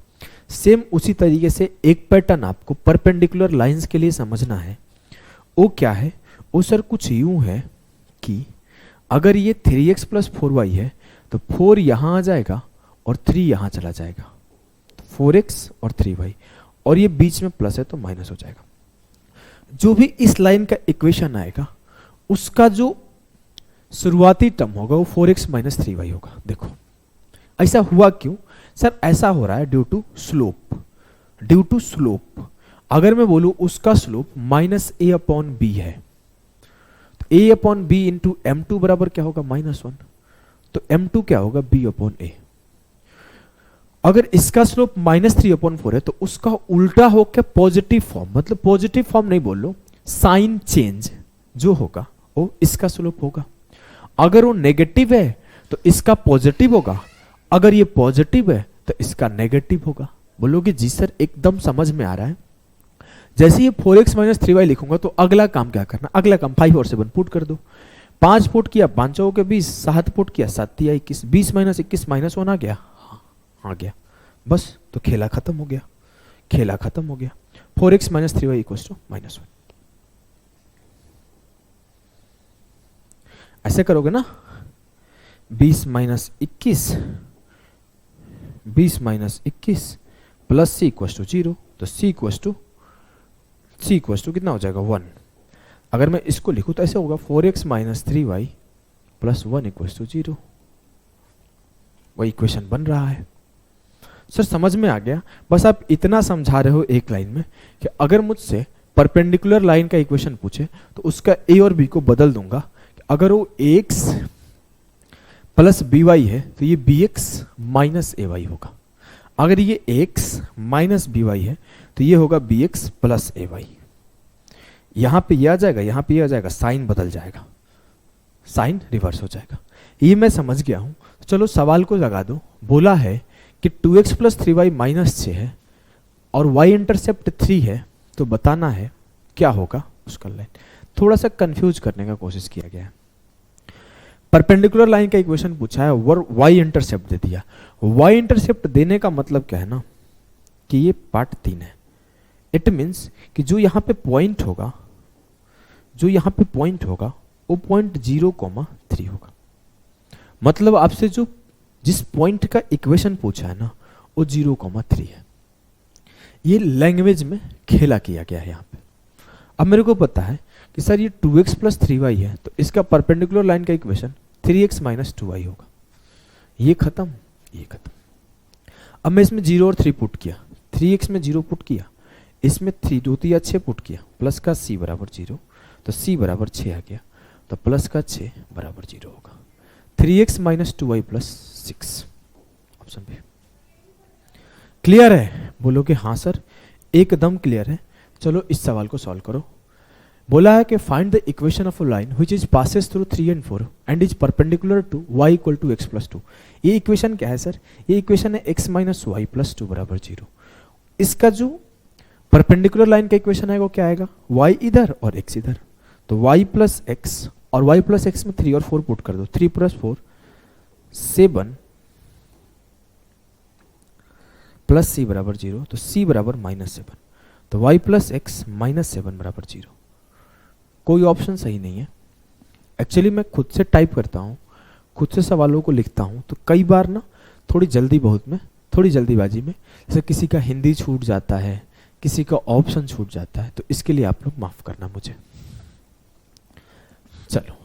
सेम उसी तरीके से एक पैटर्न आपको परपेंडिकुलर लाइंस के लिए समझना है। वो क्या है, वो सर कुछ यूं है कि अगर ये 3x प्लस 4y है तो 4 यहां आ जाएगा और 3 यहां चला जाएगा, तो 4x और 3y, और ये बीच में प्लस है तो माइनस हो जाएगा। जो भी इस लाइन का इक्वेशन आएगा उसका जो शुरुआती टर्म होगा वो 4x - 3y होगा। देखो ऐसा हुआ क्यों सर, ऐसा हो रहा है due to slope. Due to slope अगर मैं बोलूं उसका स्लोप -a/b है तो a/b इंटू m2 बराबर क्या होगा, -1। तो m2 क्या होगा, b/a। अगर इसका स्लोप -3/4 है तो उसका उल्टा होकर पॉजिटिव फॉर्म, मतलब पॉजिटिव फॉर्म नहीं बोल लो, साइन चेंज जो होगा वो इसका स्लोप होगा। अगर वो नेगेटिव है तो इसका पॉजिटिव होगा, अगर ये पॉजिटिव है तो इसका नेगेटिव होगा। बोलोगे जी सर एकदम समझ में आ रहा है। जैसे ये 4x - 3y लिखूंगा तो अगला काम क्या करना, अगला काम 5 और 7 पुट कर दो। 5 पुट किया 5 के 20, 7 पुट किया 7 या 21, 20 - 21 -1 आ गया, आ गया, बस तो खेला खत्म हो गया, खेला खत्म हो गया। 4x - 3y = -1। ऐसे करोगे ना, 20 - 21 प्लस c = 0, तो c = कितना हो जाएगा, 1। अगर मैं इसको लिखूं तो ऐसे होगा 4x - 3y + 1 = 0। वही इक्वेशन बन रहा है। सर समझ में आ गया। बस आप इतना समझा रहे हो एक लाइन में कि अगर मुझसे परपेंडिकुलर लाइन का इक्वेशन पूछे तो उसका a और b को बदल दूंगा। अगर वो ax प्लस by है तो ये bx माइनस ay होगा। अगर ये ax माइनस by है तो ये होगा bx प्लस ay। यहां पे ये आ जाएगा, यहां पे ये आ जाएगा, साइन बदल जाएगा, साइन रिवर्स हो जाएगा। ये मैं समझ गया हूं। चलो सवाल को लगा दो। बोला है कि 2x प्लस 3y -6 है और y इंटरसेप्ट 3 है, तो बताना है क्या होगा उसका लाइन। थोड़ा सा कंफ्यूज करने का कोशिश किया गया है। परपेंडिकुलर लाइन का इक्वेशन पूछा है और y इंटरसेप्ट दे दिया। y इंटरसेप्ट देने का मतलब क्या है ना कि ये पार्ट 3 है। इट मीन्स कि जो यहां पे पॉइंट होगा, वो पॉइंट 0,3 होगा। मतलब आपसे जो जिस पॉइंट का इक्वेशन पूछा है ना वो 0,3 है। ये लैंग्वेज में खेला किया गया है यहां पे। अब मेरे को पता है कि सर ये 2x प्लस 3y है तो इसका परपेंडिकुलर लाइन का इक्वेशन 3x माइनस 2y होगा। ये खत्म, ये खत्म। अब मैं इसमें 0 और 3 पुट किया, 3x में 0 पुट किया, इसमें 3 2 या 6 पुट किया, प्लस का c बराबर 0, तो c बराबर 6 आ गया, तो प्लस का 6 बराबर 0 होगा। 3x minus 2y plus 6, option B. Clear है? बोलोगे हाँ सर एकदम क्लियर है। चलो इस सवाल को सॉल्व करो। बोला है कि find the equation of a line which is passes through 3 and 4 and is perpendicular to y equal to x plus 2। ये इक्वेशन क्या है सर? ये इक्वेशन है x माइनस वाई प्लस 2 बराबर 0। इसका जो परपेंडिकुलर लाइन का इक्वेशन है वो क्या आएगा? y इधर और x इधर, तो y प्लस एक्स और y प्लस एक्स में 3 और 4 पुट कर दो, 3 प्लस 4 7 प्लस c बराबर 0, तो c बराबर -7, तो y प्लस एक्स -7 बराबर 0। कोई ऑप्शन सही नहीं है। एक्चुअली मैं खुद से टाइप करता हूँ, खुद से सवालों को लिखता हूँ, तो कई बार ना थोड़ी जल्दीबाजी में जैसे किसी का हिंदी छूट जाता है, किसी का ऑप्शन छूट जाता है, तो इसके लिए आप लोग माफ करना मुझे। चलो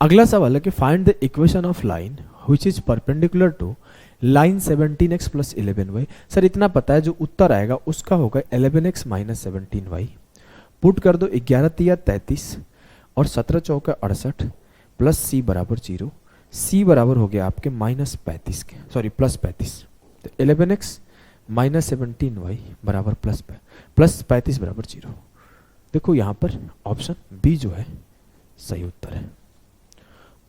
अगला सवाल है कि find the equation of line which is perpendicular to line 17x plus 11y। Sir इतना पता है, जो उत्तर आएगा उसका होगा 11x माइनस 17y। पुट कर दो 11 तिया 33 और 17 चौका 68 प्लस सी बराबर 0। सी बराबर हो गया आपके माइनस 35 के, सॉरी प्लस 35। तो 11x माइनस 17y बराबर प्लस 35 बराबर 0। देखो यहाँ पर ऑप्शन बी जो है सही उत्तर है,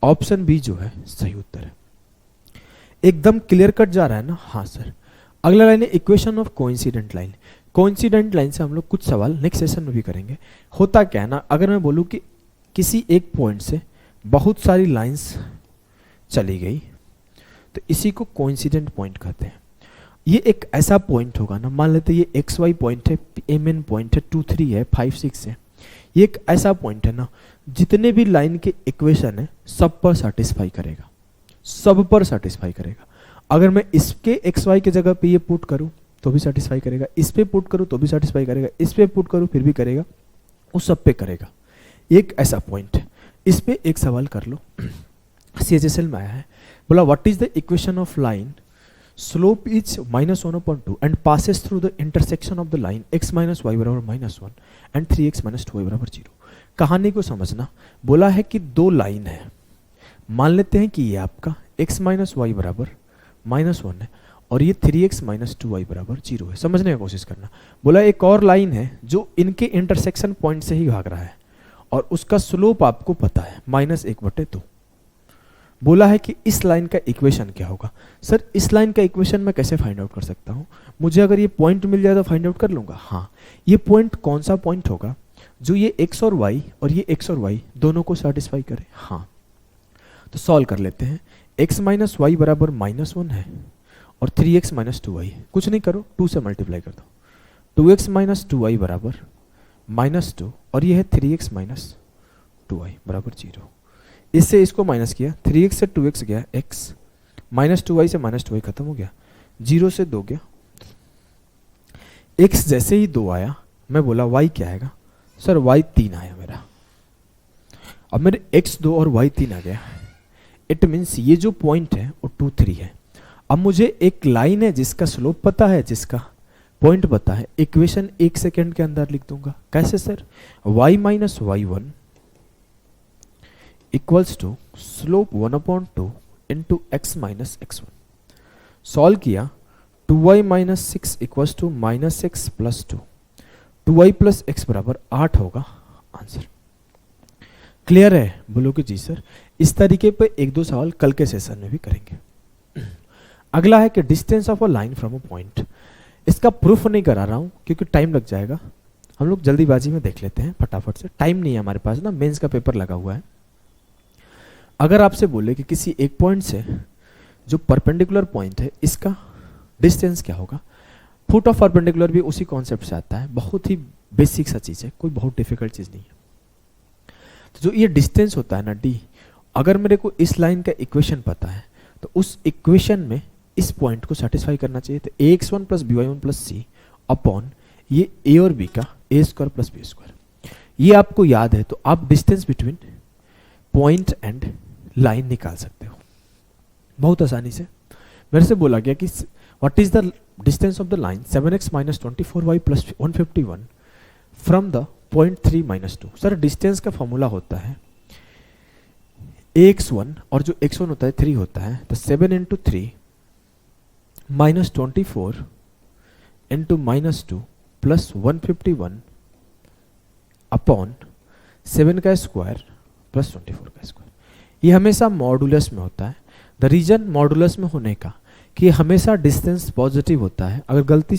ऑप्शन बी जो है सही उत्तर है। एकदम क्लियर कट जा रहा है ना? हाँ सर। अगला लाइन है equation of coincident line. Coincident line से हम लोग कुछ सवाल नेक्स्ट सेशन में भी करेंगे। होता क्या है ना, अगर मैं बोलूँ कि किसी एक पॉइंट से बहुत सारी लाइंस चली गई तो इसी को कोइंसिडेंट पॉइंट कहते हैं। ये एक ऐसा पॉइंट होगा ना, मान लेते ये एक्स वाई पॉइंट है, एम एन पॉइंट है, 2 3 है, 5 6 है। ये एक ऐसा पॉइंट है ना, जितने भी लाइन के इक्वेशन है सब पर सेटिस्फाई करेगा, सब पर सेटिस्फाई करेगा। अगर मैं इसके एक्स वाई की जगह पे ये पुट करूं तो भी सेटिस्फाई करेगा, इस पे पुट करूं तो भी सेटिस्फाई करेगा, इस पे पुट करूं फिर भी करेगा, उस सब पे करेगा। एक ऐसा पॉइंट है। इस पे एक सवाल कर लो, CHSL में आया है, बोला what is the equation of line slope is -1/2 and passes through the intersection of the line x minus Y बराबर -1 एंड 3x माइनस 2y बराबर 0। कहानी को समझना, बोला है कि दो लाइन है, मान लेते हैं कि ये आपका x माइनस वाई बराबर -1 है और ये 3x माइनस 2y बराबर 0 है। समझने की कोशिश करना। बोला एक और लाइन है जो इनके इंटरसेक्शन पॉइंट से ही भाग रहा है और उसका स्लोप आपको पता है -1/2। बोला है कि इस लाइन का इक्वेशन क्या होगा। सर इस लाइन का इक्वेशन मैं कैसे फाइंड आउट कर सकता हूँ? मुझे अगर ये पॉइंट मिल जाए तो फाइंड आउट कर लूंगा। हाँ, ये पॉइंट कौन सा पॉइंट होगा जो ये x और y और ये x और y दोनों को सेटिस्फाई करे। हाँ, तो सॉल्व कर लेते हैं। x माइनस वाई बराबर -1 है और 3x माइनस 2y, कुछ नहीं करो 2 से मल्टीप्लाई कर दो। 2x माइनस 2y बराबर -2 और ये है 3x माइनस 2y बराबर 0। इससे इसको माइनस किया, 3x से 2x गया x, माइनस 2y से माइनस 2y खत्म हो गया, 0 से 2 गया। x जैसे ही 2 आया मैं बोला y क्या आएगा? सर y 3 आया मेरा। अब मेरे x 2 और y 3 आ गया। इट मीन्स ये जो पॉइंट है वो 2 3 है। अब मुझे एक लाइन है जिसका स्लोप पता है, जिसका पॉइंट पता है, इक्वेशन 1 सेकेंड के अंदर लिख दूंगा। कैसे sir? y minus y1 equals to slope 1/2 into x minus x1। Solve किया, 2y minus 6 equals to -x plus 2, 2y plus x बराबर 8 होगा आंसर। क्लियर है? बोलो कि जी सर। इस तरीके पे एक दो सवाल कल के सेशन में भी करेंगे। अगला है कि distance of a line from a point. इसका प्रूफ नहीं करा रहा हूं क्योंकि टाइम लग जाएगा, हम लोग जल्दीबाजी में देख लेते हैं फटाफट से। टाइम नहीं है हमारे पास ना, मेंस का पेपर लगा हुआ है। अगर आपसे बोले कि किसी एक पॉइंट से जो परपेंडिकुलर पॉइंट है इसका डिस्टेंस क्या होगा, फुट ऑफ परपेंडिकुलर भी उसी कॉन्सेप्ट से आता है, बहुत ही बेसिक सा चीज है, कोई बहुत डिफिकल्ट चीज नहीं है। तो जो ये डिस्टेंस होता है ना d, अगर मेरे को इस लाइन का इक्वेशन पता है तो उस इक्वेशन में इस पॉइंट को सेटिस्फाई करना चाहिए। तो ax1 plus by1 plus c upon ये a और b का a square plus b square, ये आपको याद है तो आप distance between point and line निकाल सकते हो बहुत आसानी से। मेरे से बोला गया कि what is the distance of the line 7x minus 24y plus 151 from the point 3 minus 2। Sir distance का फॉर्मूला होता है ax1 और जो x1 होता है 3 होता है, तो 7 into 3 minus 24 into minus 2 plus 151 upon 7 का स्क्वायर प्लस 24 का स्क्वायर। ये हमेशा मॉडुलस में होता है। द रीजन मॉडुलस में होने का कि हमेशा डिस्टेंस पॉजिटिव होता है। अगर गलती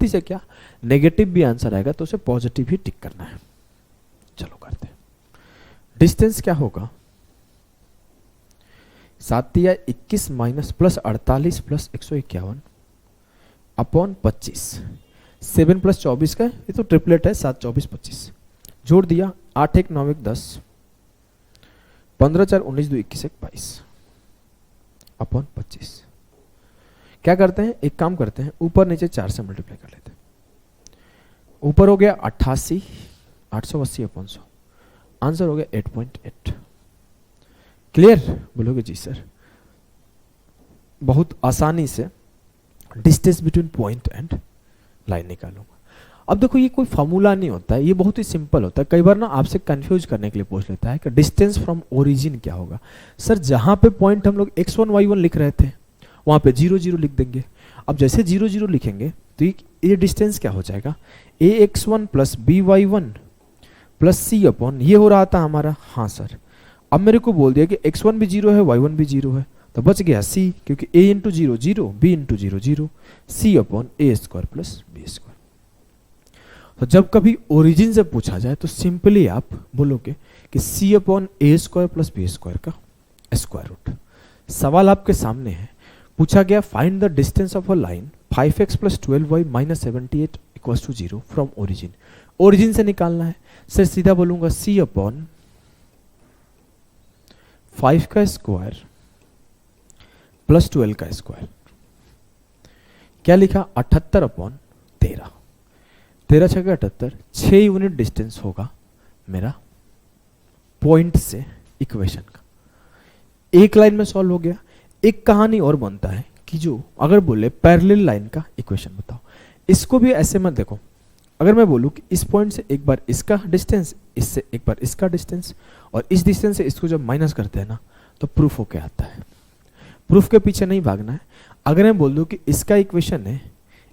से क्या नेगेटिव भी आंसर आएगा तो उसे पॉजिटिव ही टिक करना है। चलो करते हैं। डिस्टेंस क्या होगा? 7 या 21 minus plus 48 plus 151 upon 25। 7 plus 24 का ये तो ट्रिपलेट है, 7 24 25 जोड़ दिया, 8 1 9 1 10, 15 4 19 2 21 1 22 अपॉन 25। क्या करते हैं, एक काम करते हैं, ऊपर नीचे 4 से मल्टीप्लाई कर लेते हैं। ऊपर हो गया 88 880 अपॉन 100, आंसर हो गया 8.8। क्लियर? बोलोगे जी सर। बहुत आसानी से distance between point and line निकालूंगा। अब देखो ये कोई फॉर्मूला नहीं होता है, ये बहुत ही सिंपल होता है। कई बार ना आपसे कंफ्यूज करने के लिए पूछ लेता है कि डिस्टेंस फ्रॉम ओरिजिन क्या होगा। सर जहां पे पॉइंट हम लोग x1 y1 लिख रहे थे वहां पे 0 0 लिख देंगे। अब जैसे 0 0 लिखेंगे तो ये डिस्टेंस क्या हो जाएगा, ax1 plus by1 plus c upon ये हो रहा था हमारा। हाँ सर, अब मेरे को बोल दिया कि x1 भी 0 है y1 भी 0 है, तो बच गया c, क्योंकि a into 0 0 b into 0 0 c upon A square plus B square. तो जब कभी ओरिजिन से पूछा जाए तो सिंपली आप बोलोगे कि c upon A square plus B square का स्क्वायर रूट। सवाल आपके सामने है, पूछा गया find the distance of a line 5x plus 12y minus 78 equals to 0 from origin. Origin से निकालना है। सर सीधा बोलूंगा c अपॉन 5 का स्क्वायर प्लस 12 का स्क्वायर। क्या लिखा, 78 अपॉन 13, 13 छः 78, 6 यूनिट डिस्टेंस होगा मेरा पॉइंट से इक्वेशन का। एक लाइन में सॉल्व हो गया। एक कहानी और बनता है कि जो अगर बोले पैरेलल लाइन का इक्वेशन बताओ, इसको भी ऐसे मत देखो। अगर मैं बोलूं कि इस पॉइंट से एक बार इसका डिस्टेंस, इससे एक बार इसका डिस्टेंस, और इस डिस्टेंस से इसको जब माइनस करते हैं ना तो प्रूफ होके आता है। प्रूफ के पीछे नहीं भागना है। अगर मैं बोल दूं कि इसका इक्वेशन है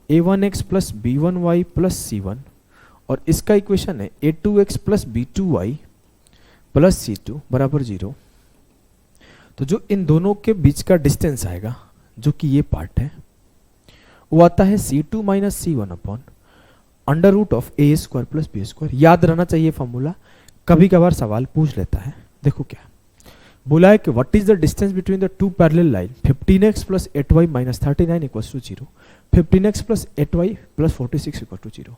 a1x plus b1y plus c1 और इसका इक्वेशन है a2x plus b2y plus c2 बराबर 0, तो जो इन दोनों के बीच का डिस्टेंस आएगा, जो कि ये पार्ट है, वो आता है c2 minus c1 upon under root of A square plus B square. याद रहना चाहिए फॉर्मूला, कभी कभार सवाल पूछ लेता है। देखो क्या बोला है कि what is the distance between the two parallel line 15x plus 8y minus 39 equals to 0, 15x plus 8y plus 46 equal to 0।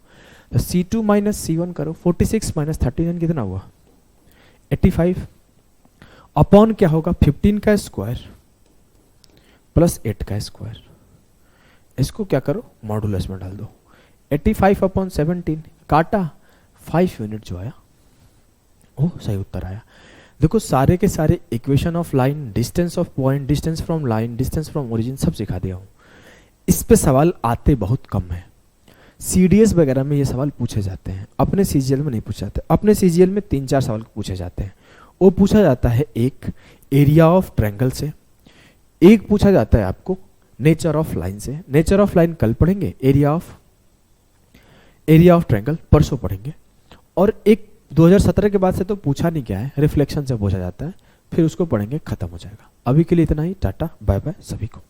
तो c2 माइनस c1 करो, 46 माइनस 39 कितना हुआ, 85 अपॉन क्या होगा 15 का स्क्वायर प्लस 8 का स्क्वायर। इसको क्या करो मॉडुलस में डाल दो, 85 अपॉन 17 काटा 5 यूनिट जो आया वो सही उत्तर आया। देखो सारे के सारे equation of line, distance of point, distance from line, distance from origin सब सिखा दिया हूँ। इस पे सवाल आते बहुत कम है। सीडीएस वगैरह में ये सवाल पूछे जाते हैं, अपने सीजीएल में नहीं पूछे जाते। अपने सीजीएल में 3-4 सवाल पूछे जाते हैं। वो पूछा जाता है एक एरिया ऑफ ट्रायंगल से, एक पूछा जाता है आपको नेचर ऑफ लाइन से। नेचर ऑफ लाइन कल पढ़ेंगे, एरिया ऑफ ट्रायंगल परसों पढ़ेंगे। और एक 2017 के बाद से तो पूछा नहीं गया है, रिफ्लेक्शन से पूछा जाता है, फिर उसको पढ़ेंगे, खत्म हो जाएगा। अभी के लिए इतना ही, टाटा बाय बाय सभी को।